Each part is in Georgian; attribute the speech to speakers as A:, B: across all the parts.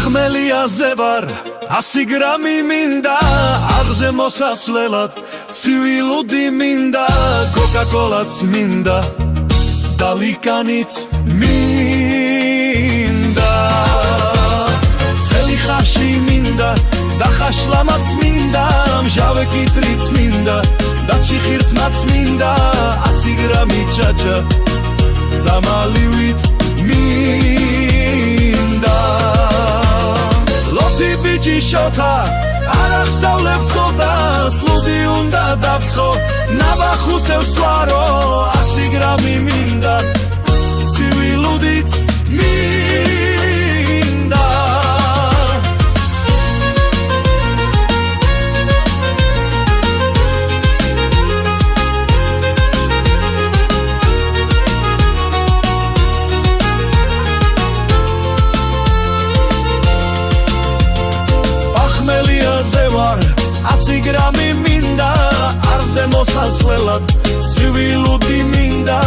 A: ახმელიაზე ვარ 100 გრამი მინდა არზე მოსასვლელად ცივილუდი მინდა კოკაკოლაც მინდა დალიკანიც მინდა წელი ხაში მინდა და ხაშლამაც მინდა მჟავე კიტრიც მინდა და ჩიხირთმაც მინდა 100 გრამი ჭაჭა ზამალივით მინდა ლოცი ბიჭი შოთა არ აღსდავლებს ხოთა სლუდი უნდა დავცხო ნაბახუსევს ვარო 100 გრამი მინდა ცივილუდიც მინდა ახმელიაზე ვარ 100 გრამი მინდა არზე მოსასვლელად ცივილუდი მინდა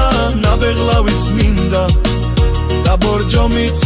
A: ნაბეღლავიც მინდა და ბორჯომიც